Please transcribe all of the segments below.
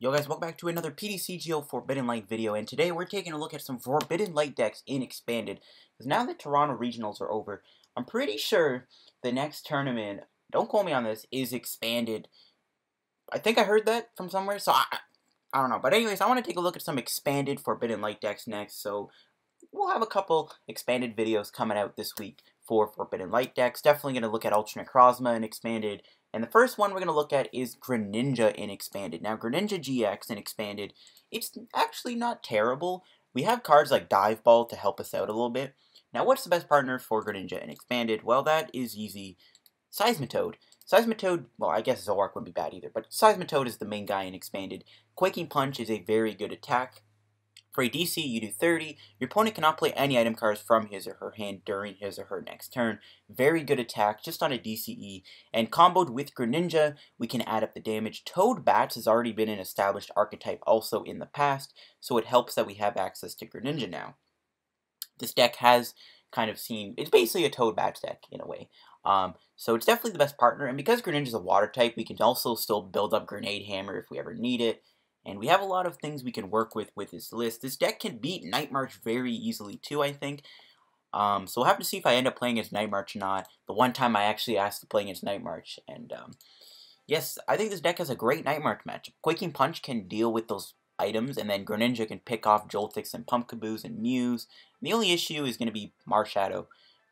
Yo guys, welcome back to another PTCGO Forbidden Light video, and today we're taking a look at some Forbidden Light decks in Expanded. Because now that Toronto Regionals are over, I'm pretty sure the next tournament, don't quote me on this, is Expanded. I think I heard that from somewhere, so I don't know. But anyways, I want to take a look at some Expanded Forbidden Light decks next, so we'll have a couple Expanded videos coming out this week for Forbidden Light decks. Definitely going to look at Alternate Necrozma in Expanded. And the first one we're going to look at is Greninja in Expanded. Now, Greninja-GX in Expanded, it's actually not terrible. We have cards like Dive Ball to help us out a little bit. Now, what's the best partner for Greninja in Expanded? Well, that is easy. Seismitoad. Seismitoad, well, I guess Zoroark wouldn't be bad either, but Seismitoad is the main guy in Expanded. Quaking Punch is a very good attack. For a DC, you do 30. Your opponent cannot play any item cards from his or her hand during his or her next turn. Very good attack, just on a DCE. And comboed with Greninja, we can add up the damage. Toad Bats has already been an established archetype also in the past, so it helps that we have access to Greninja now. This deck has kind of seen, it's basically a Toad Bats deck in a way. So it's definitely the best partner, and because Greninja is a water type, we can also still build up Grenade Hammer if we ever need it. And we have a lot of things we can work with this list. This deck can beat Night March very easily too, I think. So we'll have to see if I end up playing as Night March or not. The one time I actually asked to play against Night March. And yes, I think this deck has a great Night March matchup. Quaking Punch can deal with those items, and then Greninja can pick off Joltix and Pumpkaboos and Mews. The only issue is going to be Marshadow.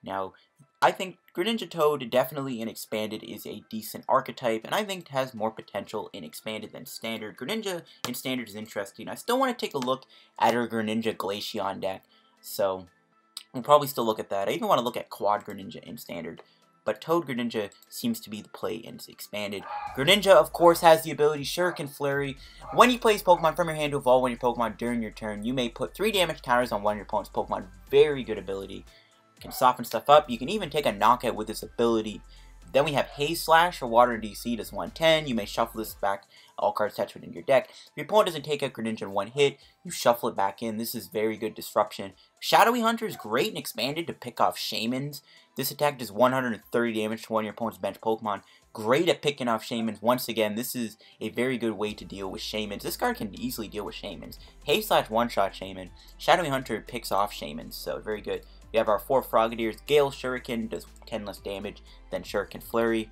Now, I think Greninja Toad definitely in Expanded is a decent archetype, and I think it has more potential in Expanded than Standard. Greninja in Standard is interesting. I still want to take a look at our Greninja Glaceon deck, so we'll probably still look at that. I even want to look at Quad Greninja in Standard, but Toad Greninja seems to be the play in Expanded. Greninja, of course, has the ability Shuriken Flurry. When you place Pokemon from your hand to evolve one of your Pokemon during your turn, you may put 3 damage counters on one of your opponent's Pokemon. Very good ability. Can soften stuff up. You can even take a knockout with this ability. Then we have Haze Slash, or Water DC does 110. You may shuffle this back, all cards attached within your deck. If your opponent doesn't take a Greninja in one hit, you shuffle it back in. This is very good disruption. Shadowy Hunter is great and Expanded to pick off Shaymins. This attack does 130 damage to one of your opponent's bench Pokemon. Great at picking off Shaymins. Once again, this is a very good way to deal with Shaymins. This card can easily deal with Shaymins. Haze Slash one-shot Shaymin. Shadowy Hunter picks off Shaymins, so very good. We have our 4 Frogadiers. Gale Shuriken does 10 less damage than Shuriken Flurry.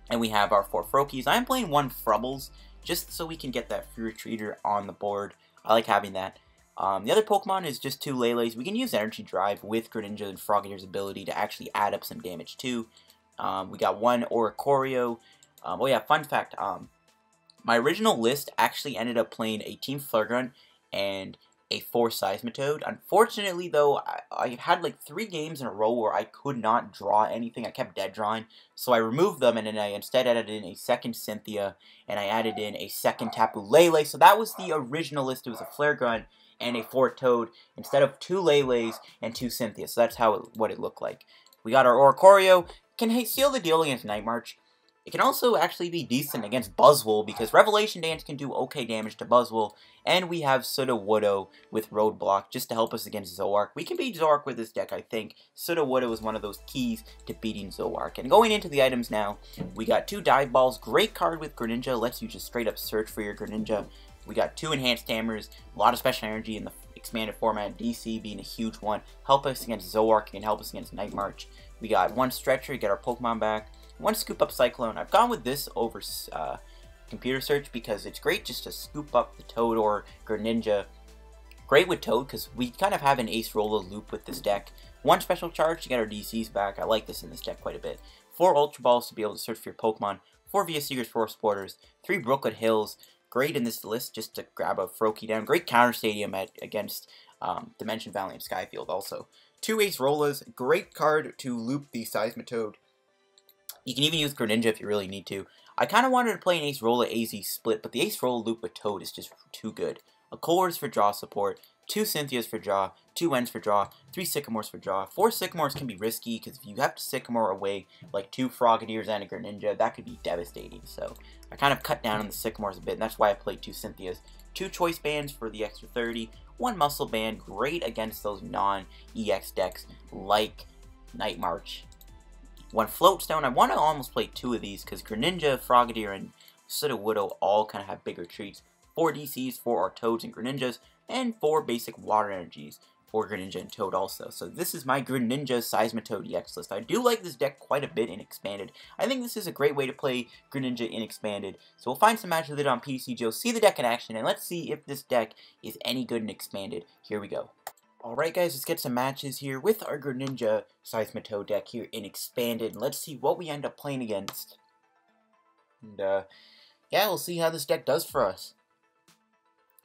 And we have our 4 Froakies. I'm playing 1 Frubbles just so we can get that free retreater on the board. I like having that. The other Pokemon is just 2 Lele's. We can use Energy Drive with Greninja and Frogadier's ability to actually add up some damage too. We got 1 Oricorio. Oh yeah, fun fact. My original list actually ended up playing a Team Flurgun and a 4 Seismitoad. Unfortunately, though, I had like 3 games in a row where I could not draw anything. I kept dead drawing, so I removed them, and then I instead added in a 2nd Cynthia, and I added in a 2nd Tapu Lele. So that was the original list. It was a Flare Gun and a 4 Toad instead of 2 Leles and 2 Cynthia. So that's what it looked like. We got our Oricorio. Can seal the deal against Night March. It can also actually be decent against Buzzwole because Revelation Dance can do okay damage to Buzzwole. And we have Sudowoodo with Roadblock just to help us against Zoroark. We can beat Zoroark with this deck, I think. Sudowoodo is one of those keys to beating Zoroark. And going into the items now, we got 2 Dive Balls. Great card with Greninja. Lets you just straight up search for your Greninja. We got 2 Enhanced Hammers. A lot of special energy in the expanded format. DC being a huge one. Help us against Zoroark and help us against Night March. We got 1 Stretcher to get our Pokemon back. 1 Scoop Up Cyclone. I've gone with this over computer search because it's great just to scoop up the Toad or Greninja. Great with Toad because we kind of have an Acerola loop with this deck. 1 Special Charge to get our DCs back. I like this in this deck quite a bit. 4 Ultra Balls to be able to search for your Pokemon. 4 Via Seekers Forest Borders. 3 Brooklet Hills. Great in this list just to grab a Froakie down. Great counter stadium against Dimension Valley and Skyfield also. 2 Acerolas. Great card to loop the Seismitoad. You can even use Greninja if you really need to. I kind of wanted to play an Acerola AZ split, but the Acerola loop with Toad is just too good. A Colress for draw support, 2 Cynthias for draw, 2 Wens for draw, 3 Sycamores for draw. 4 Sycamores can be risky because if you have to Sycamore away like 2 Frogadiers and a Greninja, that could be devastating. So I kind of cut down on the Sycamores a bit, and that's why I played 2 Cynthias. 2 Choice Bands for the extra 30, 1 Muscle Band, great against those non-EX decks like Night March. 1 Float Stone. I want to almost play 2 of these because Greninja, Frogadier, and Sudowoodo all kind of have bigger treats. 4 DCs for our Toads and Greninjas, and 4 basic water energies for Greninja and Toad also. So this is my Greninja Seismitoad-EX list. I do like this deck quite a bit in Expanded. I think this is a great way to play Greninja in Expanded. So we'll find some matches with it on PTCGO, see the deck in action, and let's see if this deck is any good in Expanded. Here we go. Alright guys, let's get some matches here with our Greninja Seismitoad deck here in Expanded. And let's see what we end up playing against. And yeah, we'll see how this deck does for us.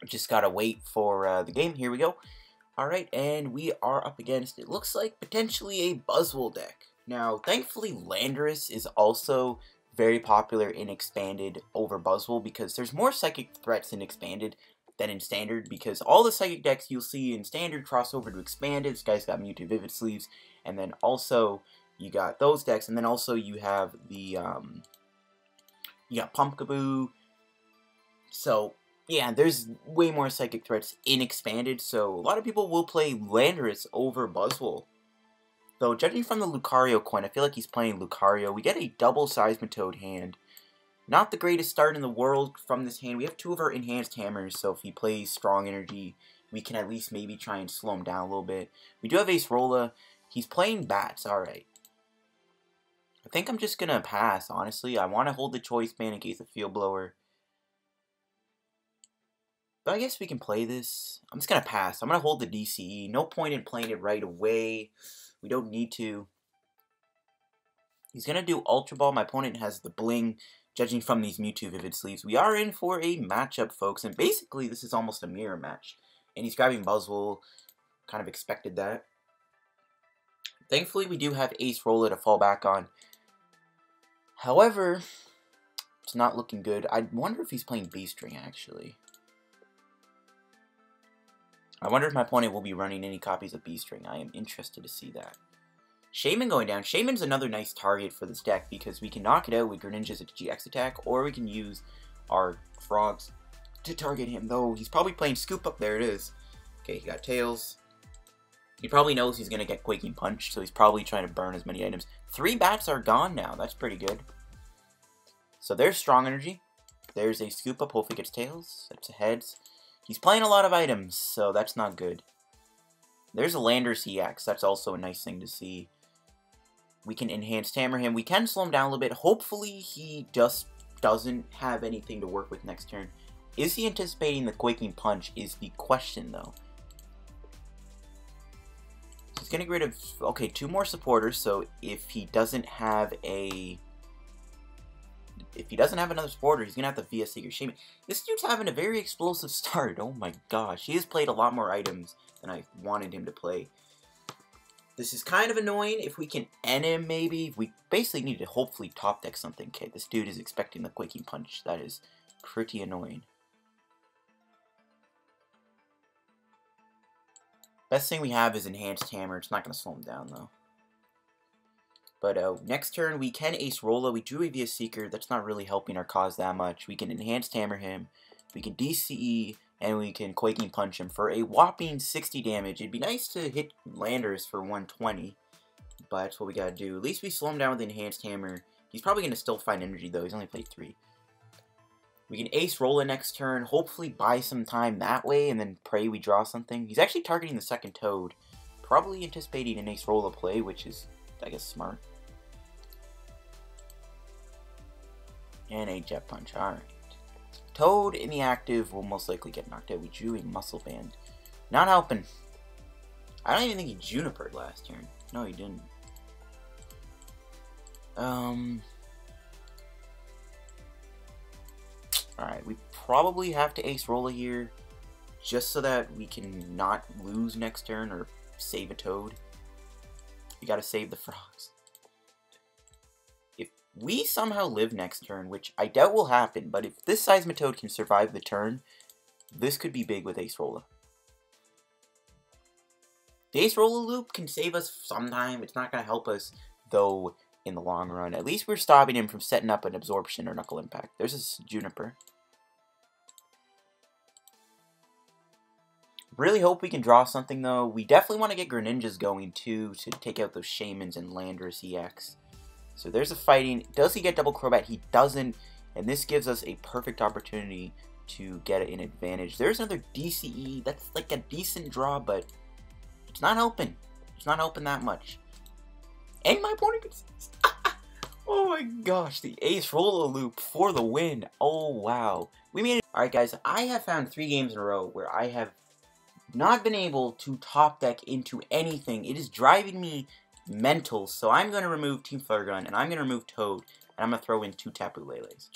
Just gotta wait for the game. Here we go. Alright, and we are up against, it looks like, potentially a Buzzwole deck. Now, thankfully, Landorus is also very popular in Expanded over Buzzwole because there's more Psychic threats in Expanded than in Standard, because all the Psychic decks you'll see in Standard cross over to Expanded. This guy's got Mewtwo Vivid Sleeves, and then also you got those decks, and then also you have the, you got Pumpkaboo. So yeah, there's way more Psychic threats in Expanded, so a lot of people will play Landorus over Buzzwole. Though, judging from the Lucario coin, I feel like he's playing Lucario. We get a double Seismitoad hand. Not the greatest start in the world from this hand. We have 2 of our Enhanced Hammers, so if he plays Strong Energy, we can at least maybe try and slow him down a little bit. We do have Acerola. He's playing Bats, alright. I think I'm just gonna pass, honestly. I want to hold the Choice Band in case of Field Blower. But I guess we can play this. I'm just going to pass. I'm going to hold the DCE. No point in playing it right away. We don't need to. He's going to do Ultra Ball. My opponent has the Bling, judging from these Mewtwo Vivid Sleeves. We are in for a matchup, folks. And basically, this is almost a mirror match. And he's grabbing Buzzwole. Kind of expected that. Thankfully, we do have Acerola to fall back on. However, it's not looking good. I wonder if he's playing B-String, actually. I wonder if my opponent will be running any copies of B-String. I am interested to see that. Shaman going down. Shaman's another nice target for this deck because we can knock it out with Greninja's GX attack, or we can use our Frogs to target him, though he's probably playing Scoop Up. There it is. Okay, he got Tails. He probably knows he's going to get Quaking Punch, so he's probably trying to burn as many items. 3 Bats are gone now. That's pretty good. So there's Strong Energy. There's a Scoop Up. Hopefully gets Tails. That's a Heads. He's playing a lot of items, so that's not good. There's a Landorus EX. That's also a nice thing to see. We can Enhanced Hammer him. We can slow him down a little bit. Hopefully he just doesn't have anything to work with next turn. Is he anticipating the Quaking Punch is the question, though. He's getting rid of, okay, 2 more supporters, so if he doesn't have a... If he doesn't have another supporter, he's going to have the VS Seeker Shaman. This dude's having a very explosive start. Oh my gosh. He has played a lot more items than I wanted him to play. This is kind of annoying. If we can end him, maybe. We basically need to hopefully top deck something. Okay, this dude is expecting the Quaking Punch. That is pretty annoying. Best thing we have is Enhanced Hammer. It's not going to slow him down, though. But next turn, we can Acerola. We drew a VS Seeker. That's not really helping our cause that much. We can Enhanced Hammer him. We can DCE. And we can Quaking Punch him for a whopping 60 damage. It'd be nice to hit Landorus for 120. But that's what we gotta do. At least we slow him down with the Enhanced Hammer. He's probably going to still find energy, though. He's only played 3. We can Acerola next turn. Hopefully buy some time that way. And then pray we draw something. He's actually targeting the second Toad. Probably anticipating an Acerola play, which is, I guess, smart. And a Jet Punch. Alright. Toad in the active will most likely get knocked out. We drew a Muscle Band. Not helping. I don't even think he Junipered last turn. No, he didn't. Alright, we probably have to Acerola here. Just so that we can not lose next turn or save a Toad. We gotta save the Frogs. We somehow live next turn, which I doubt will happen, but if this Seismitoad can survive the turn, this could be big with Acerola. The Acerola loop can save us sometime. It's not going to help us, though, in the long run. At least we're stopping him from setting up an Absorption or Knuckle Impact. There's a Juniper. Really hope we can draw something, though. We definitely want to get Greninjas going, too, to take out those Shamans and Landorus EX. So there's a fighting. Does he get double Crobat? He doesn't. And this gives us a perfect opportunity to get an advantage. There's another DCE. That's like a decent draw, but it's not helping. It's not helping that much. And my opponent gets... Oh my gosh, the Acerola loop for the win. Oh wow. We made it. Alright guys, I have found 3 games in a row where I have not been able to top deck into anything. It is driving me mental. So I'm going to remove Team Flare-Gun, and I'm going to remove Toad, and I'm going to throw in 2 Tapu Lele-s.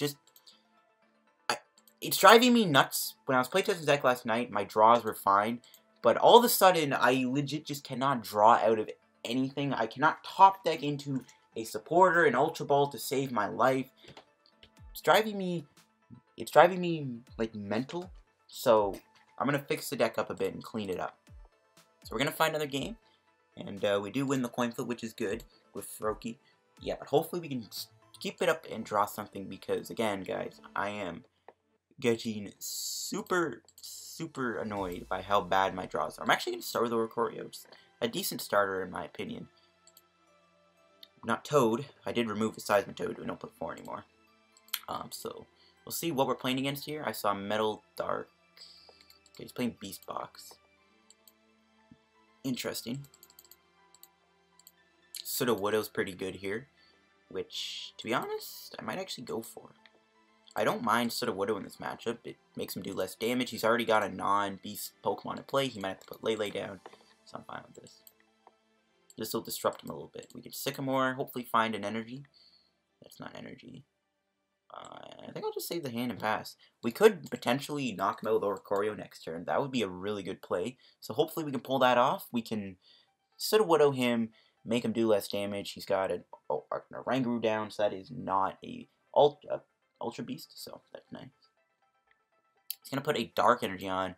It's driving me nuts. When I was playtesting deck last night, my draws were fine. But all of a sudden, I legit just cannot draw out of anything. I cannot top deck into a supporter, an Ultra Ball to save my life. It's driving me like mental. So I'm going to fix the deck up a bit and clean it up. So we're going to find another game. And we do win the coin flip, which is good with Froakie. Yeah, but hopefully we can keep it up and draw something. Because, again, guys, I am getting super annoyed by how bad my draws are. I'm actually going to start with Oricorio. It's a decent starter in my opinion. Not Toad. I did remove the Seismitoad. We don't put 4 anymore. So we'll see what we're playing against here. I saw Metal Dark. Okay, he's playing Beast Box. Interesting. Sudowoodo's pretty good here, which, to be honest, I might actually go for. I don't mind Sudowoodo in this matchup. It makes him do less damage. He's already got a non-beast Pokemon in play. He might have to put Lele down, so I'm fine with this. This will disrupt him a little bit. We could Sycamore, hopefully find an energy. That's not energy. I think I'll just save the hand and pass. We could potentially knock him out with Oricorio next turn. That would be a really good play. So hopefully we can pull that off. We can Sudowoodo him, make him do less damage. He's got a Rangaroo down, so that is not a Ultra Beast, so that's nice. He's going to put a Dark Energy on.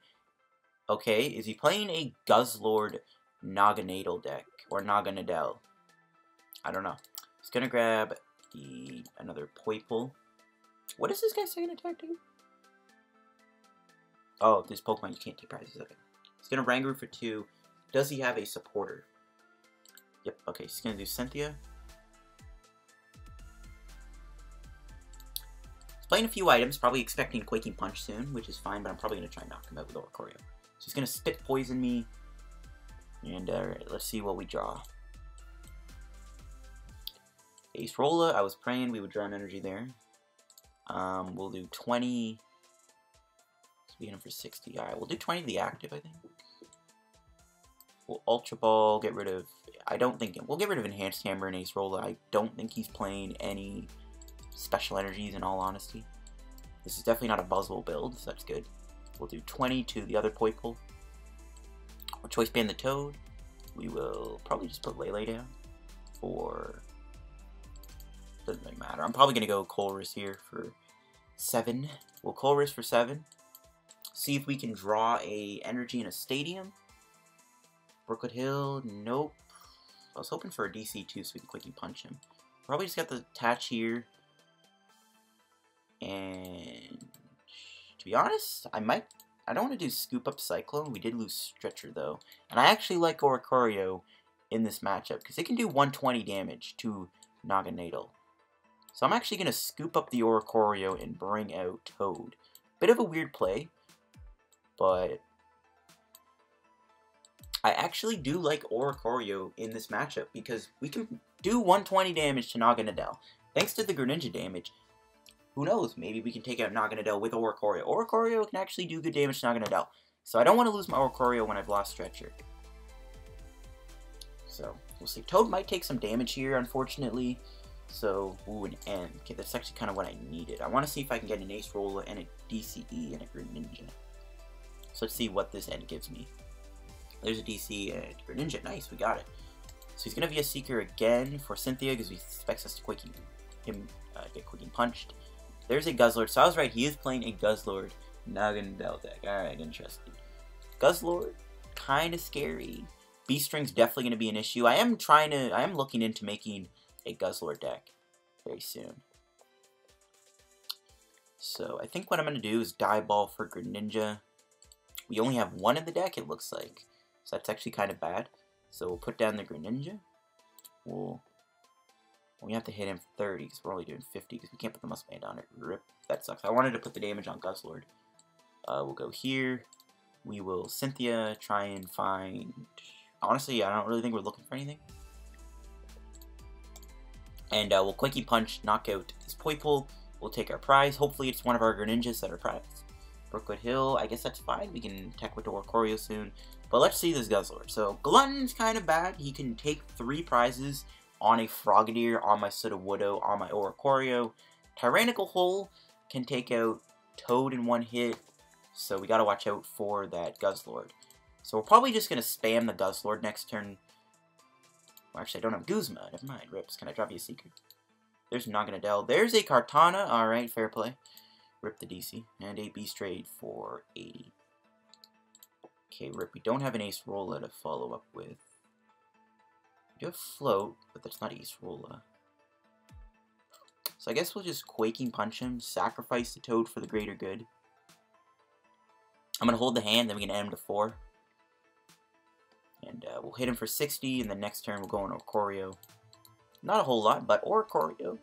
Okay, is he playing a Guzzlord Naganadel deck? Or Naganadel? I don't know. He's going to grab another Poipole. What is this guy second attack do? Oh, this Pokemon you can't take prizes. Okay. He's going to Rangaroo for 2. Does he have a supporter? Yep, okay, he's going to do Cynthia. Playing a few items, probably expecting Quaking Punch soon, which is fine, but I'm probably going to try and knock him out with Oricorio. So he's going to Spit Poison me, and let's see what we draw. Acerola, I was praying we would draw an energy there. We'll do 20. So we hit him for 60. Alright, we'll do 20 to the active, I think. We'll Ultra Ball, get rid of... we'll get rid of Enhanced Hammer and Acerola. I don't think he's playing any special energies, in all honesty. This is definitely not a Buzzwole build, so that's good. We'll do 20 to the other Poipole. We'll Choice Band the Toad. We will probably just put Lele down for... Doesn't really matter. I'm probably going to go Colress here for 7. We'll Colress for 7. See if we can draw a energy in a stadium. Brooklet Hill, nope. I was hoping for a DC too so we can quickly punch him. Probably just got the attach here. And to be honest, I don't want to do Scoop Up Cyclone. We did lose Stretcher though. And I actually like Oricorio in this matchup because it can do 120 damage to Naganadel. So I'm actually going to scoop up the Oricorio and bring out Toad. Bit of a weird play, but I actually do like Oricorio in this matchup because we can do 120 damage to Naganadel. Thanks to the Greninja damage, who knows, maybe we can take out Naganadel with Oricorio. Oricorio can actually do good damage to Naganadel. So I don't want to lose my Oricorio when I've lost Stretcher. So, we'll see. Toad might take some damage here, unfortunately. So, ooh, an N. Okay, that's actually kind of what I needed. I want to see if I can get an Acerola and a DCE and a Greninja. So let's see what this N gives me. There's a DC and Greninja. Nice, we got it. So he's going to be a Seeker again for Cynthia because he expects us to get Quaking Punched. There's a Guzzlord. So I was right, he is playing a Guzzlord Naganadel deck. Alright, interesting. Guzzlord, kind of scary. Beast String's definitely going to be an issue. I am looking into making a Guzzlord deck very soon. So I think what I'm going to do is Dive Ball for Greninja. We only have 1 in the deck, it looks like. So that's actually kind of bad. So we'll put down the Greninja. We have to hit him for 30 because we're only doing 50 because we can't put the Muscle Band on it. Rip. That sucks. I wanted to put the damage on Guzzlord. We'll go here. We will Cynthia try and find... Honestly, I don't really think we're looking for anything. And we'll Quickie Punch, knock out this Poipole. We'll take our prize. Hopefully it's one of our Greninjas that are prized. Brooklet Hill, I guess that's fine. We can tech with the Oricorio soon. But let's see this Guzzlord. So, Glutton's kind of bad. He can take 3 prizes on a Frogadier, on my Sudowoodo, on my Oricorio. Tyrannical Hole can take out Toad in 1 hit. So we gotta watch out for that Guzzlord. So we're probably just gonna spam the Guzzlord next turn. Well, actually, I don't have Guzma. Never mind. Rips. Can I drop you a Seeker? There's Naganadel. There's a Kartana. Alright, fair play. Rip the DC. And a Beast Raid for 80. Okay, Rip. We don't have an Acerola to follow up with. We do have Float, but that's not Acerola. So I guess we'll just Quaking Punch him. Sacrifice the Toad for the greater good. I'm going to hold the hand, then we can end him to 4. And we'll hit him for 60, and the next turn we'll go on Oricorio. Not a whole lot, but Oricorio.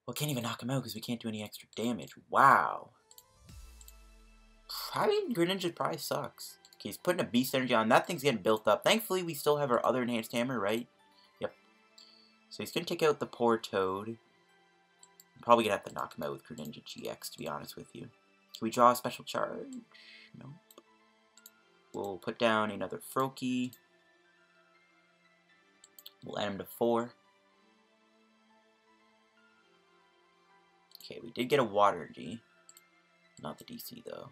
Well, can't even knock him out because we can't do any extra damage. Wow. I mean, Greninja probably sucks. Okay, he's putting a Beast Energy on. That thing's getting built up. Thankfully, we still have our other Enhanced Hammer, right? Yep. So he's going to take out the poor Toad. I'm probably going to have to knock him out with Greninja-GX, to be honest with you. Can we draw a Special Charge? No. We'll put down another Froakie. We'll add him to 4. Okay, we did get a Water Energy. Not the DC, though.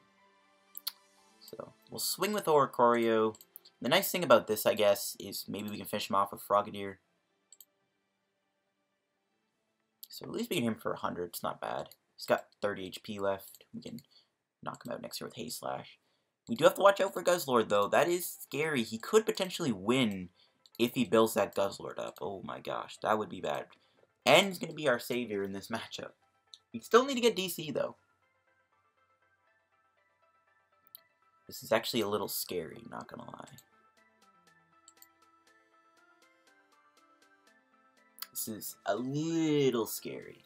So, we'll swing with Oricorio. The nice thing about this, I guess, is maybe we can finish him off with Frogadier. So, at least we can hit him for 100. It's not bad. He's got 30 HP left. We can knock him out next year with Haze Slash. We do have to watch out for Guzzlord, though. That is scary. He could potentially win if he builds that Guzzlord up. Oh my gosh, that would be bad. And he's going to be our savior in this matchup. We still need to get DC, though. This is actually a little scary, not going to lie. This is a little scary.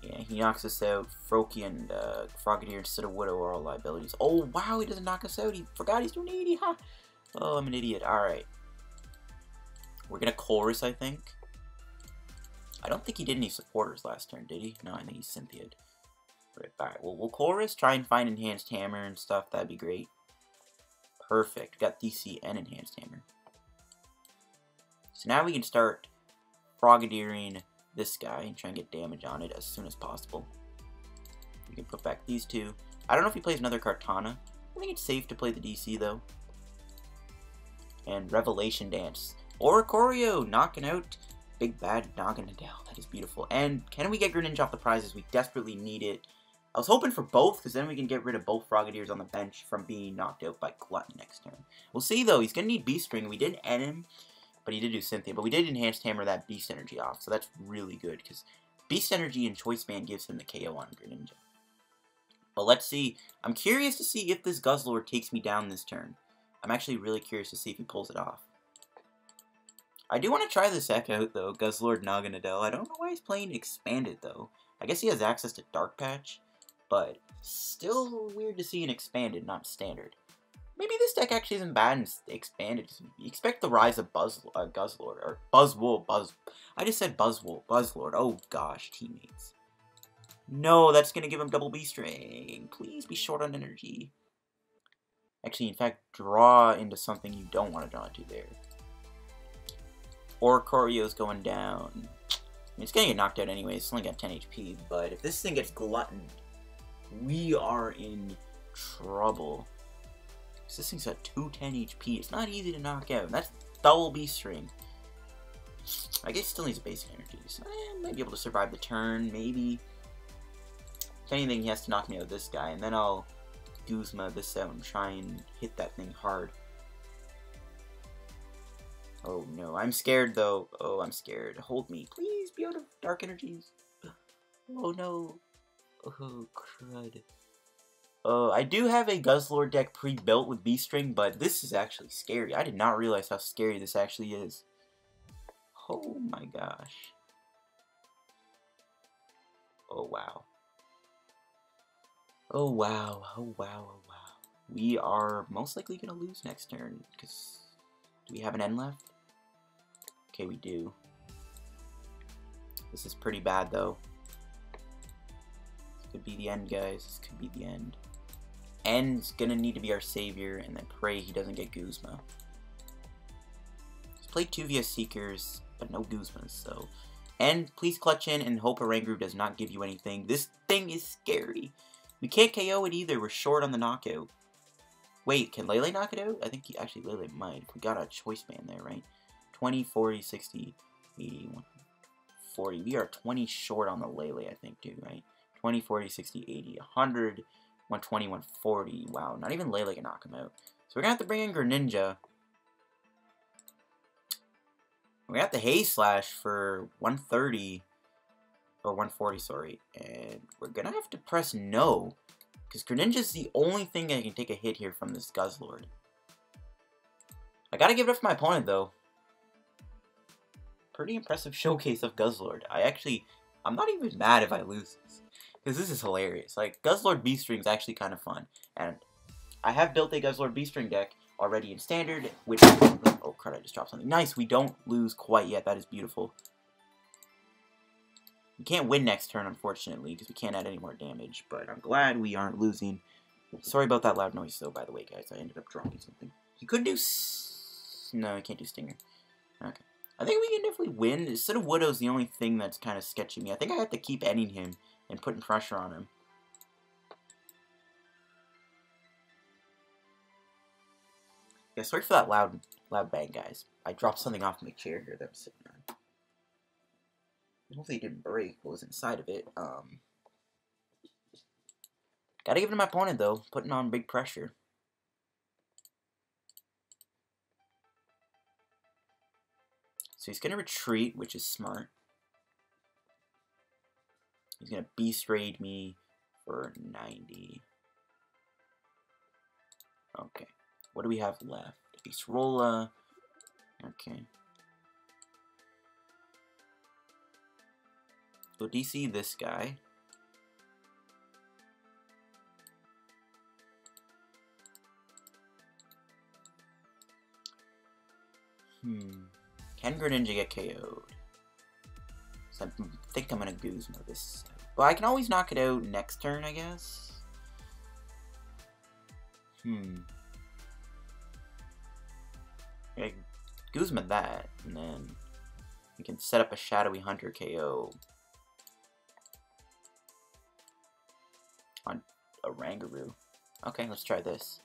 Yeah, he knocks us out. Froakie and Frogadier and Sudowoodo are all liabilities. Oh, wow, he doesn't knock us out. He forgot he's doing 80, huh? Oh, I'm an idiot. Alright. We're going to Colress, I think. I don't think he did any supporters last turn, did he? No, I think he Cynthia'd. Alright, well, we'll Colress, try and find Enhanced Hammer and stuff. That'd be great. Perfect. We got DC and Enhanced Hammer. So now we can start Frogadiering this guy and try and get damage on it as soon as possible. We can put back these 2. I don't know if he plays another Kartana. I think it's safe to play the DC, though. And Revelation Dance. Oricorio knocking out Big Bad Naganadel. That is beautiful. And can we get Greninja off the prizes? We desperately need it. I was hoping for both, because then we can get rid of both Frogadiers on the bench from being knocked out by Glutton next turn. We'll see, though. He's going to need Beast Ring. We didn't end him, but he did do Cynthia. But we did Enhanced Hammer that Beast Energy off, so that's really good, because Beast Energy and Choice Band gives him the KO on Greninja. But let's see. I'm curious to see if this Guzzlord takes me down this turn. I'm actually really curious to see if he pulls it off. I do want to try this heck out, though, Guzzlord Naganadel. I don't know why he's playing Expanded, though. I guess he has access to Dark Patch, but still weird to see an Expanded, not Standard. Maybe this deck actually isn't bad in Expanded. You expect the rise of Guzzlord, or Buzzwool, I just said Buzzlord. Oh gosh, teammates. No, that's going to give him double Beast Ring. Please be short on energy. Actually, in fact, draw into something you don't want to draw into there. Oricorio's going down. I mean, it's going to get knocked out anyway. It's only got 10 HP. But if this thing gets gluttoned, we are in trouble. Because this thing's got 210 HP. It's not easy to knock out. And that's double Beast Ring. I guess it still needs basic energy. So might be able to survive the turn, maybe. If anything, he has to knock me out with this guy. And then I'll Guzma this out and try and hit that thing hard. Oh no, I'm scared though. Oh, I'm scared. Hold me. Please be out of dark energies. Oh no. Oh, crud. I do have a Guzzlord deck pre-built with B-String, but this is actually scary. I did not realize how scary this actually is. Oh my gosh. Oh wow. Oh wow. Oh wow. Oh wow. We are most likely going to lose next turn, because do we have an end left? Okay, we do. This is pretty bad, though. This could be the end, guys. This could be the end. End's gonna need to be our savior, and then pray he doesn't get Guzma. Let's play 2 via Seekers, but no Guzmas, so... And please clutch in and hope Oranguru does not give you anything. This thing is scary. We can't KO it either. We're short on the knockout. Wait, can Lele knock it out? I think actually Lele might. We got a choice band there, right? 20, 40, 60, 80, 40. We are 20 short on the Lele, I think, too, right? 20, 40, 60, 80, 100, 120, 140. Wow, not even Lele can knock him out. So we're going to have to bring in Greninja. We got the Haze Slash for 130, or 140, sorry. And we're going to have to press no. Because Greninja's the only thing that can take a hit here from this Guzzlord. I gotta give it up for my opponent, though. Pretty impressive showcase of Guzzlord. I'm not even mad if I lose this. Because this is hilarious. Like, Guzzlord B-String is actually kind of fun. And I have built a Guzzlord B-String deck already in Standard, which... Oh, crud, I just dropped something. Nice, we don't lose quite yet. That is beautiful. We can't win next turn, unfortunately, because we can't add any more damage, but I'm glad we aren't losing. Sorry about that loud noise, though, by the way, guys. I ended up dropping something. You could do... No, I can't do Stinger. Okay. I think we can definitely win. Sudowoodo's the only thing that's kind of sketching me. I think I have to keep ending him and putting pressure on him. Yeah, sorry for that loud bang, guys. I dropped something off my chair here that I'm sitting on. Hopefully it didn't break what was inside of it. Gotta give it to my opponent, though. Putting on big pressure. So he's gonna retreat, which is smart. He's gonna Beast Raid me for 90. Okay. What do we have left? Acerola. Okay. So DC this guy. Can Greninja get KO'd? So I think I'm gonna Guzma this. But I can always knock it out next turn, I guess. I Guzma that, and then we can set up a Shadowy Hunter KO on Oranguru. Okay, let's try this.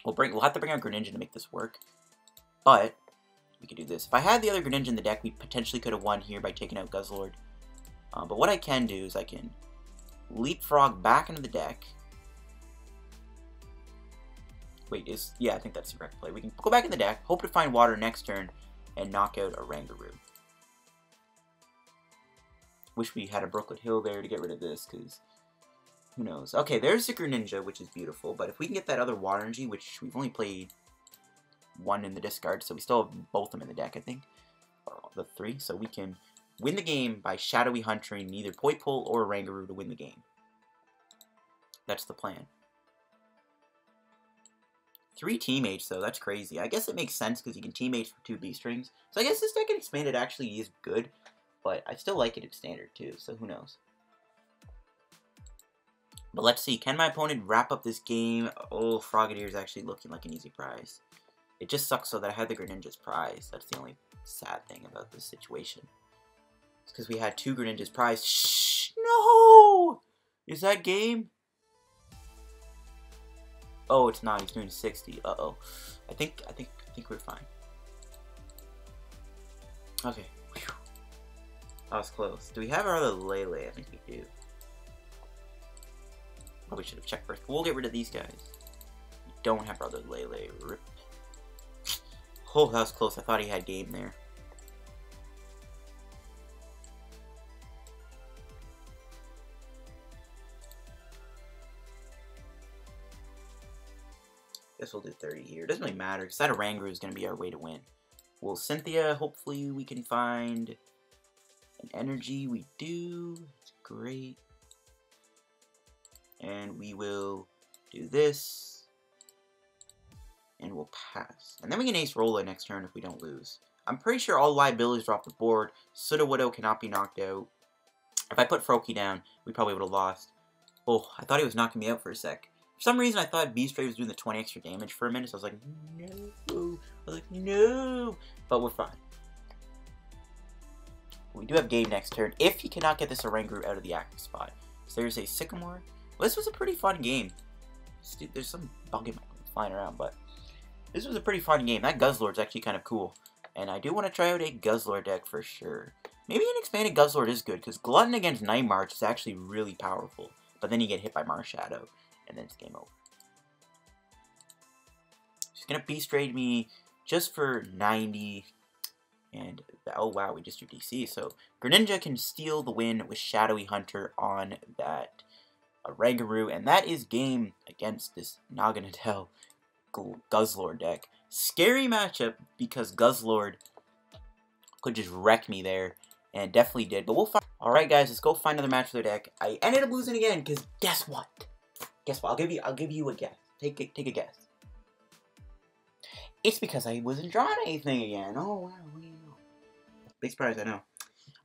We'll have to bring out Greninja to make this work, but we could do this. If I had the other Greninja in the deck, we potentially could have won here by taking out Guzzlord. But what I can do is I can leapfrog back into the deck. Wait, yeah, I think that's the correct play. We can go back in the deck, hope to find water next turn, and knock out Oranguru. Wish we had a Brooklet Hill there to get rid of this, because who knows. Okay, there's the Greninja, which is beautiful, but if we can get that other Water Energy, which we've only played one in the discard, so we still have both of them in the deck, I think, or the 3, so we can win the game by Shadowy Hunting either Poipole or Oranguru to win the game. That's the plan. 3 teammates, though, that's crazy. I guess it makes sense because you can teammates for 2 B-Strings. So I guess this deck in Expanded actually is good, but I still like it in Standard, too, so who knows. But let's see, can my opponent wrap up this game? Oh, Frogadier is actually looking like an easy prize. It just sucks so that I had the Greninja's prize. That's the only sad thing about this situation. It's because we had 2 Greninja's prize. Shh! No! Is that game? Oh, it's not. He's doing 60. Uh-oh. I think we're fine. Okay. Whew. That was close. Do we have our other Lele? I think we do. Oh, we should have checked first. We'll get rid of these guys. We don't have our other Lele. Rip. Oh, that was close. I thought he had game there. Guess we'll do 30 here. It doesn't really matter, because that Oranguru is going to be our way to win. Well, Cynthia, hopefully we can find an energy. We do. It's great. And we will do this. And we'll pass. And then we can Ace Rolla next turn if we don't lose. I'm pretty sure all liabilities are off the board. Sudowoodo cannot be knocked out. If I put Froakie down, we probably would have lost. Oh, I thought he was knocking me out for a sec. For some reason, I thought Beast Ray was doing the 20 extra damage for a minute, so I was like, no. I was like, no. But we're fine. We do have Gabe next turn, if he cannot get this Oranguru out of the active spot. So there's a Sycamore. Well, this was a pretty fun game. There's some bug in my flying around, but this was a pretty fun game. That Guzzlord's actually kind of cool. And I do want to try out a Guzzlord deck for sure. Maybe an expanded Guzzlord is good, because Glutton against Night March is actually really powerful. But then you get hit by Marshadow, and then it's game over. She's going to Beast Raid me just for 90. And, oh wow, we just drew DC. So, Greninja can steal the win with Shadowy Hunter on that Oranguru. And that is game against this Naganadel Guzzlord deck. Scary matchup, because Guzzlord could just wreck me there. And definitely did, but we'll find. Alright guys, let's go find another match for their deck. I ended up losing again, because guess what? Guess what? I'll give you a guess. Take a guess. It's because I wasn't drawing anything again. Oh wow, what do you know? Big surprise, I know.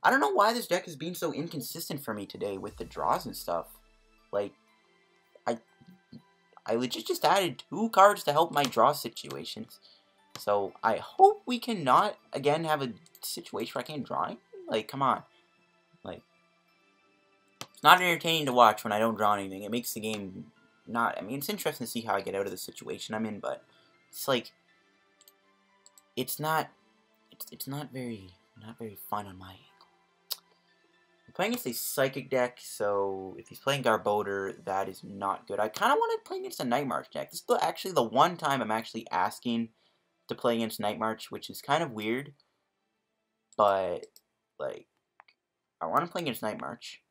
I don't know why this deck is being so inconsistent for me today with the draws and stuff. Like, I legit just added 2 cards to help my draw situations. So I hope we cannot again have a situation where I can't draw anything. Like, come on. Like, it's not entertaining to watch when I don't draw anything. It makes the game not... I mean, it's interesting to see how I get out of the situation I'm in, but it's like... It's not... It's not very fun on my angle. I'm playing against a Psychic deck, so if he's playing Garbodor, that is not good. I kind of want to play against a Night March deck. This is actually the one time I'm actually asking to play against Night March, which is kind of weird. But... like, I want to play against Night March,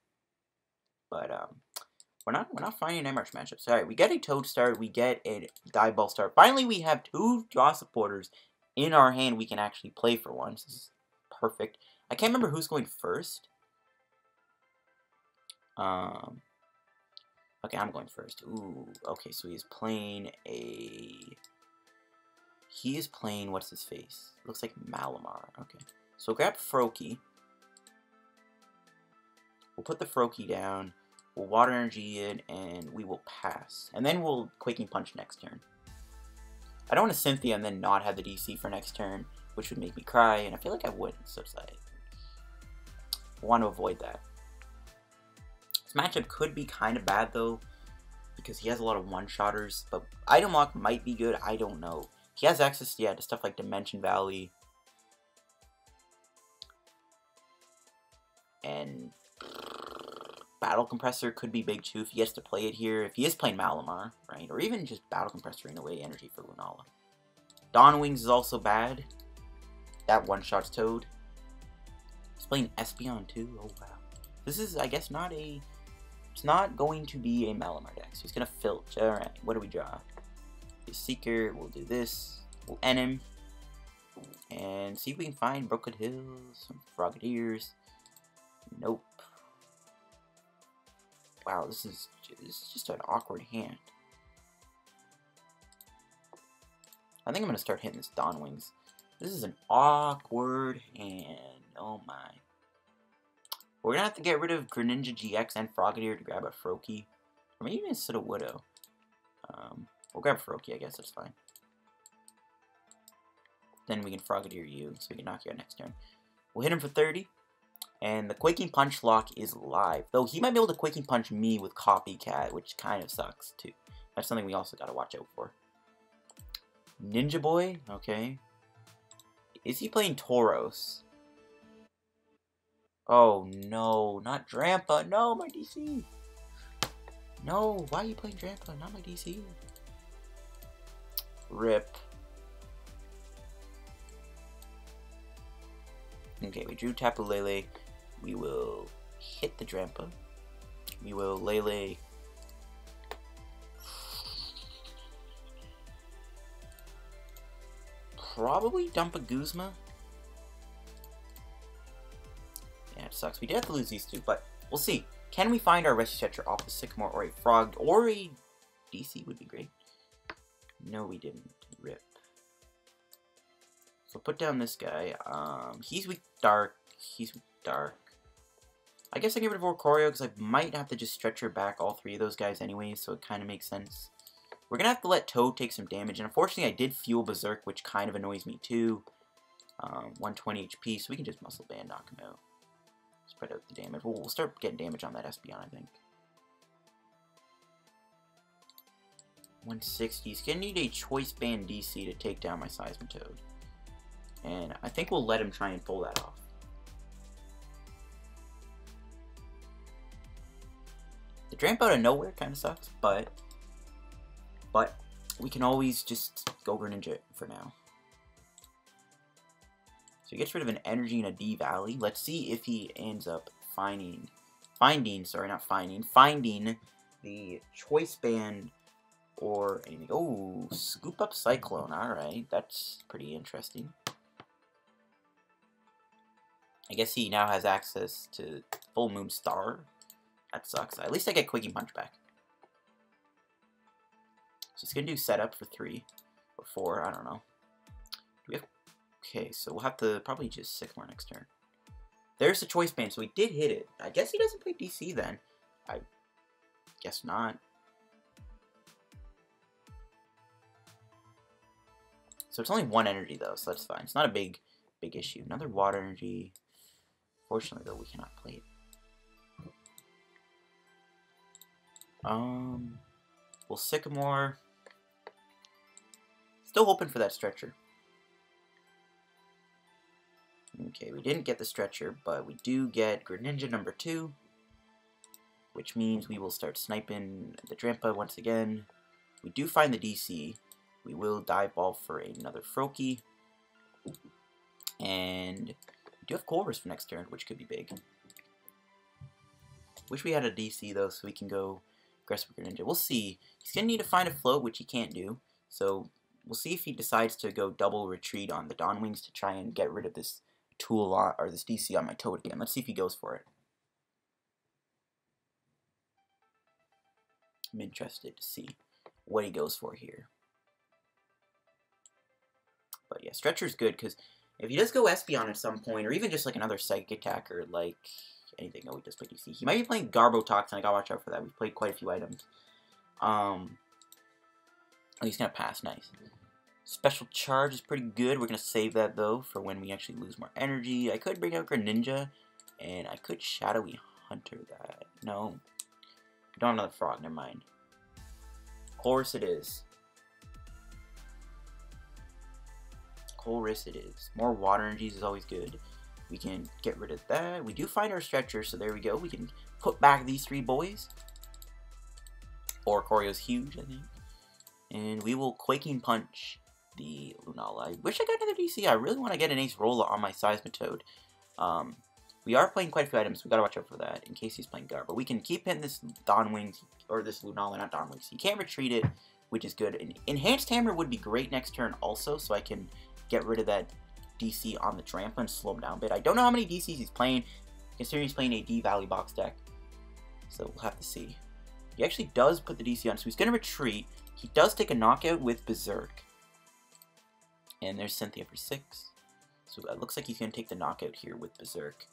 but we're not finding Night March matchups. All right, we get a Toad start, we get a Dive Ball start. Finally, we have 2 draw supporters in our hand we can actually play for once. This is perfect. I can't remember who's going first. Okay, I'm going first. Ooh, okay, so he's playing a... He is playing, what's his face? Looks like Malamar. Okay, so grab Froakie. We'll put the Froakie down, we'll Water Energy in, and we will pass. And then we'll Quaking Punch next turn. I don't want to Cynthia and then not have the DC for next turn, which would make me cry, and I feel like I wouldn't, so I want to avoid that. This matchup could be kind of bad, though, because he has a lot of one-shotters, but Item Lock might be good, I don't know. He has access, yeah, to stuff like Dimension Valley, and... Battle Compressor could be big too if he gets to play it here. If he is playing Malamar, right? Or even just Battle Compressor in away energy for Lunala. Dawn Wings is also bad. That one-shots Toad. He's playing Espeon too. Oh wow. This is, I guess, not a... It's not going to be a Malamar deck. So he's going to filch. Alright, what do we draw? The Seeker, we'll do this. We'll end him. And see if we can find Brooklet Hill, some Frogadiers. Nope. Wow, this is just an awkward hand. I think I'm going to start hitting this Dawn Wings. This is an awkward hand. Oh my. We're going to have to get rid of Greninja-GX and Frogadier to grab a Froakie. Or maybe even a Sudowoodo. We'll grab Froakie, I guess that's fine. Then we can Frogadier you, so we can knock you out next turn. We'll hit him for 30. And the Quaking Punch lock is live. Though he might be able to Quaking Punch me with Copycat, which kind of sucks, too. That's something we also got to watch out for. Ninja Boy? Okay. Is he playing Tauros? Oh, no. Not Drampa. No, my DC. No, why are you playing Drampa? Not my DC. Rip. Okay, we drew Tapu Lele. We will hit the Drampa. We will Lele. probably dump a Guzma. Yeah, it sucks. We did have to lose these two, but we'll see. Can we find our Rescue Stretcher off the Sycamore, or a Frog, or a DC would be great. No, we didn't. Rip. So put down this guy. He's weak dark. He's weak dark. I guess I get rid of Oricorio because I might have to just stretcher back all three of those guys anyway, so it kind of makes sense. We're going to have to let Toad take some damage, and unfortunately I did fuel Berserk, which kind of annoys me too. 120 HP, so we can just Muscle Band knock him out. Spread out the damage. We'll start getting damage on that Espeon, I think. 160. He's going to need a Choice Band DC to take down my Seismitoad. And I think we'll let him try and pull that off. The Dramp out of nowhere kind of sucks, but we can always just go Greninja for now. So he gets rid of an Energy and a D-Valley. Let's see if he ends up finding the Choice Band or anything. Oh, Scoop Up Cyclone. Alright, that's pretty interesting. I guess he now has access to Full Moon Star. That sucks. At least I get Quickie Punch back. So he's going to do setup for 3 or 4. I don't know. Do we have... Okay, so we'll have to probably just Sycamore next turn. There's the Choice Band, so he did hit it. I guess he doesn't play DC then. I guess not. So it's only 1 energy though, so that's fine. It's not a big issue. Another Water Energy. Fortunately though, we cannot play it. We'll Sycamore. Still hoping for that stretcher. Okay, we didn't get the stretcher, but we do get Greninja number 2, which means we will start sniping the Drampa once again. We do find the DC. We will Dive Ball for another Froakie. And we do have Colress for next turn, which could be big. Wish we had a DC though, so we can go aggressive Greninja. We'll see. He's going to need to find a float, which he can't do. So we'll see if he decides to go double retreat on the Dawn Wings to try and get rid of this tool on, or this DC on my Toad again. Let's see if he goes for it. I'm interested to see what he goes for here. But yeah, Stretcher's good, because if he does go Espeon at some point, or even just like another Psychic attacker, like anything, oh, he does play DC. He might be playing Garbotoxin, I gotta watch out for that. We've played quite a few items. Oh, he's gonna pass, nice. Special Charge is pretty good. We're gonna save that though for when we actually lose more energy. I could bring out Greninja, and I could Shadowy Hunter that. No. We don't have another Frog, never mind. Colress it is. Colress it is. More Water Energies is always good. We can get rid of that. We do find our Stretcher, so there we go. We can put back these 3 boys. Oricorio's huge, I think. And we will Quaking Punch the Lunala. I wish I got another DC. I really want to get an Acerola on my Seismitoad. We are playing quite a few items. We gotta watch out for that in case he's playing Gar. But we can keep hitting this Dawn Wings, or this Lunala, not Dawn Wings. You can't retreat it, which is good. And Enhanced Hammer would be great next turn also, so I can get rid of that DC on the Trampa and slow him down a bit. I don't know how many DCs he's playing, considering he's playing a D-Valley box deck. So we'll have to see. He actually does put the DC on, so he's going to retreat. He does take a knockout with Berserk. And there's Cynthia for 6. So it looks like he's going to take the knockout here with Berserk.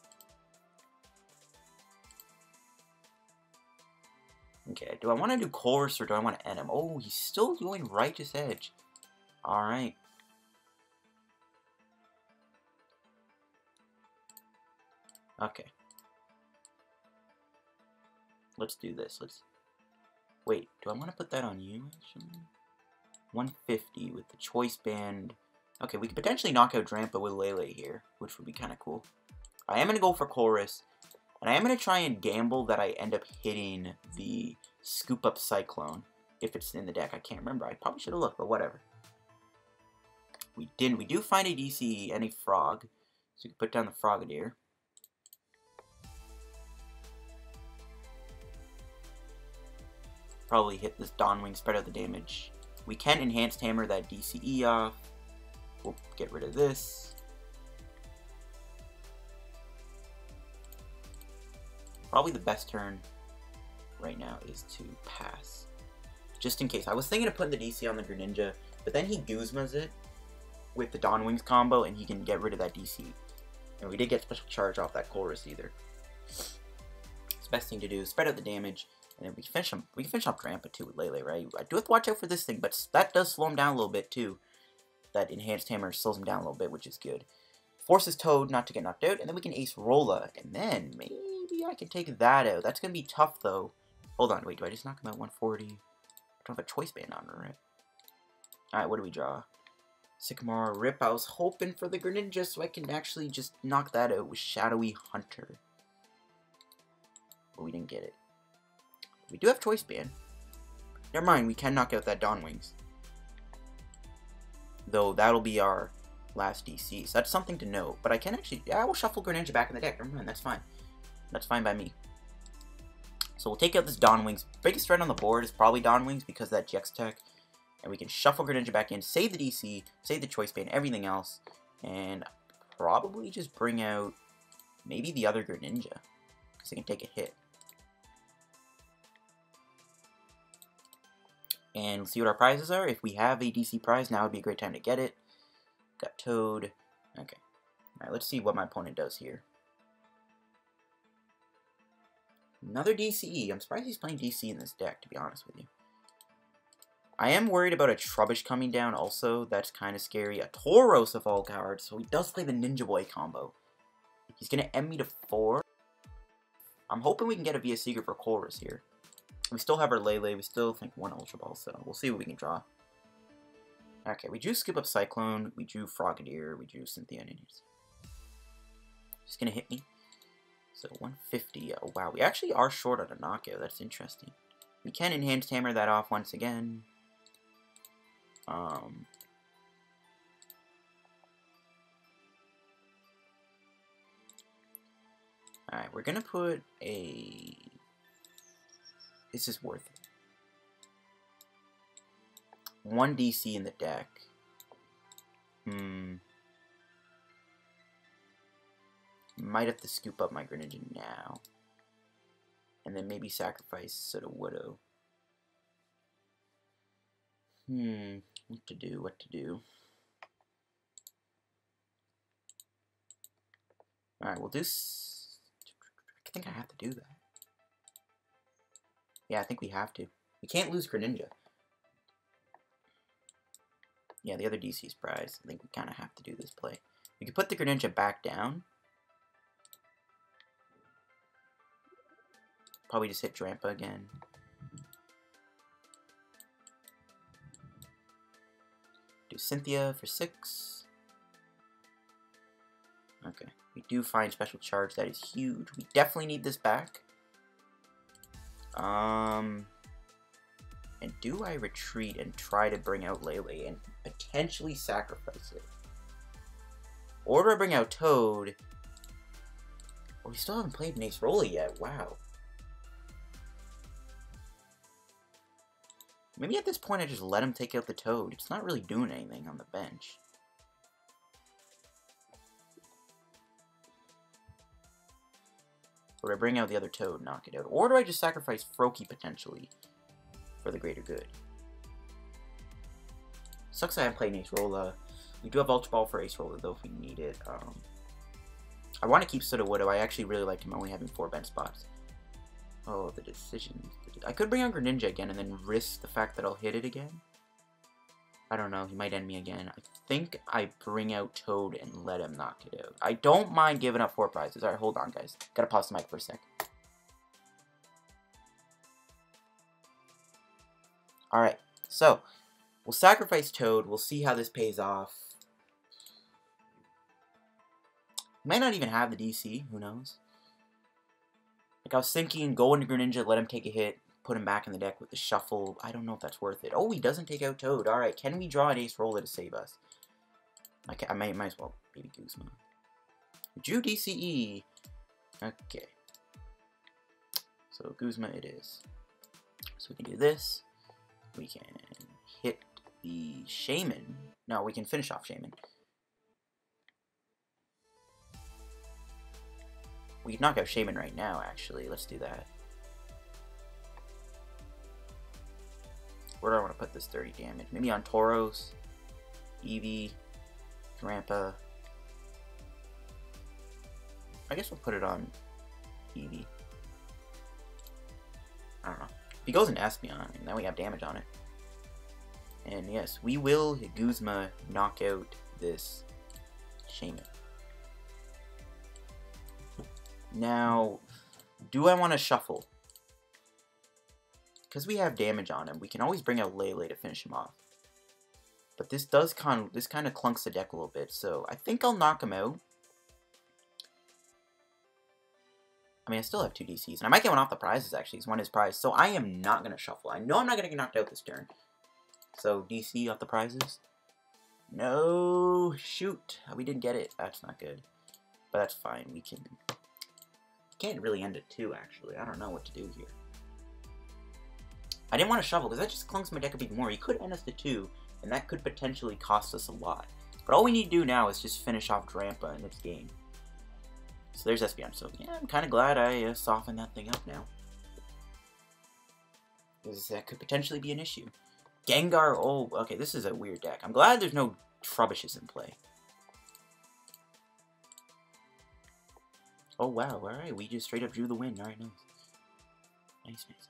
Okay, do I want to do Colress or do I want to end him? Oh, he's still doing Righteous Edge. Alright. Okay. Let's do this. Wait, do I want to put that on you, actually? 150 with the Choice Band. Okay, we could potentially knock out Drampa with Lele here, which would be kind of cool. I am going to go for Colress, and I am going to try and gamble that I end up hitting the Scoop Up Cyclone, if it's in the deck. I can't remember. I probably should have looked, but whatever. We didn't. We do find a DC and a Frog, so we can put down the Frogadier. Probably hit this Dawn Wing, spread out the damage. We can Enhanced Hammer that DCE off. We'll get rid of this. Probably the best turn right now is to pass. Just in case. I was thinking of putting the DC on the Greninja, but then he Guzmas it with the Dawn Wings combo, and he can get rid of that DC. And we did get Special Charge off that Colress either. It's the best thing to do. Spread out the damage, and then we can finish off Grandpa too with Lele, right? I do have to watch out for this thing, but that does slow him down a little bit too. That Enhanced Hammer slows him down a little bit, which is good. Forces Toad not to get knocked out, and then we can Acerola, and then maybe I can take that out. That's going to be tough, though. Hold on, wait, do I just knock him out 140? I don't have a Choice Band on her, right? Alright, what do we draw? Sycamore, Rip. I was hoping for the Greninja so I can actually just knock that out with Shadowy Hunter. But we didn't get it. We do have Choice Band. Never mind, we can knock out that Dawn Wings. Though, that'll be our last DC, so that's something to know. But I can actually, yeah, I will shuffle Greninja back in the deck. Never mind, that's fine. That's fine by me. So we'll take out this Dawn Wings. Biggest threat on the board is probably Dawn Wings because of that GX tech. And we can shuffle Greninja back in, save the DC, save the Choice Band, everything else. And probably just bring out maybe the other Greninja, because it can take a hit. And let's see what our prizes are. If we have a DC prize, now would be a great time to get it. Got Toad. Okay. Alright, let's see what my opponent does here. Another DCE. I'm surprised he's playing DC in this deck, to be honest with you. I am worried about a Trubbish coming down also. That's kind of scary. A Tauros of all cards. So he does play the Ninja Boy combo. He's going to end me to 4. I'm hoping we can get a VS Seeker for Colress here. We still have our Lele. We still think 1 Ultra Ball. So we'll see what we can draw. Okay, we drew Scoop Up Cyclone. We drew Frogadier. We drew Cynthia UPR. He's going to hit me. So 150. Oh, wow. We actually are short on a knockout. That's interesting. We can Enhanced Hammer that off once again. Alright, we're gonna put a... This is worth it. 1 DC in the deck. Might have to scoop up my Greninja now. And then maybe sacrifice Sudowoodo. What to do, what to do. Alright, we'll do... I think I have to do that. Yeah, I think we have to. We can't lose Greninja. Yeah, the other DC's prize. I think we kind of have to do this play. We can put the Greninja back down. Probably just hit Drampa again. Do Cynthia for 6. Okay. We do find Special Charge. That is huge. We definitely need this back. And do I retreat and try to bring out Lele and potentially sacrifice it? Or do I bring out Toad? Oh, we still haven't played an Acerola yet. Wow. Maybe at this point I just let him take out the Toad. It's not really doing anything on the bench. Or do I bring out the other Toad, knock it out? Or do I just sacrifice Froakie potentially for the greater good? Sucks I haven't played Acerola. We do have Ultra Ball for Acerola though if we need it. I want to keep Sudowoodo. I actually really like him only having 4 bench spots. Oh, the decisions. I could bring on Greninja again and then risk the fact that I'll hit it again. I don't know. He might end me again. I think I bring out Toad and let him knock it out. I don't mind giving up 4 prizes. Alright, hold on, guys. Gotta pause the mic for a sec. Alright, so we'll sacrifice Toad. We'll see how this pays off. Might not even have the DC. Who knows? Like, I was thinking, go into Greninja, let him take a hit, put him back in the deck with the shuffle. I don't know if that's worth it. Oh, he doesn't take out Toad. Alright, can we draw an Acerola to save us? I might as well. Baby Guzma. Drew DCE. Okay. So, Guzma it is. So, we can do this. We can hit the Shaman. No, we can finish off Shaman. We can knock out Shaman right now, actually. Let's do that. Where do I want to put this 30 damage? Maybe on Tauros, Eevee, Grandpa. I guess we'll put it on Eevee. I don't know. If he goes in Espeon, and then we have damage on it. And yes, we will Guzma knock out this Shaman. Now, do I want to shuffle? Because we have damage on him, we can always bring out Lele to finish him off. But this kind of clunks the deck a little bit, so I think I'll knock him out. I mean, I still have 2 DCs, and I might get one off the prizes, actually. He's won his prize, so I am not going to shuffle. I know I'm not going to get knocked out this turn. So, DC off the prizes. No, shoot. We didn't get it. That's not good. But that's fine. We can... Can't really end it 2, actually. I don't know what to do here. I didn't want to shuffle, because that just clunks my deck a bit more. He could end us to 2, and that could potentially cost us a lot. But all we need to do now is just finish off Drampa in this game. So there's Espeon. So, yeah, I'm kind of glad I softened that thing up now. Because that could potentially be an issue. Gengar, oh, okay, this is a weird deck. I'm glad there's no Trubbishes in play. Oh, wow, alright, we just straight up drew the win. Alright, nice. Nice, nice, nice.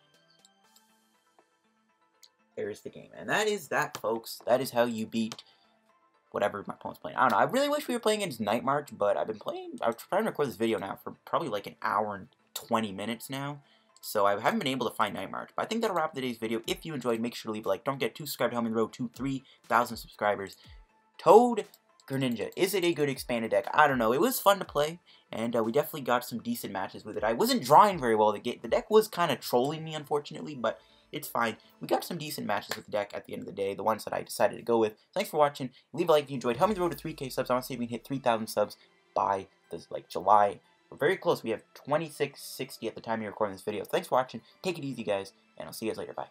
There's the game. And that is that, folks. That is how you beat whatever my opponent's playing. I don't know, I really wish we were playing against Night March, but I've been playing, I was trying to record this video now for probably like an hour and 20 minutes now. So I haven't been able to find Night March. But I think that'll wrap up today's video. If you enjoyed, make sure to leave a like. Don't forget to subscribe to help me on the road to 3,000 subscribers. Toad Greninja. Is it a good expanded deck? I don't know. It was fun to play. And we definitely got some decent matches with it. I wasn't drawing very well. The deck was kind of trolling me, unfortunately. But it's fine. We got some decent matches with the deck at the end of the day. The ones that I decided to go with. Thanks for watching. Leave a like if you enjoyed. Help me on the road to 3K subs. I want to see if we can hit 3,000 subs by this, July. We're very close. We have 2660 at the time you're recording this video. Thanks for watching. Take it easy, guys, and I'll see you guys later. Bye.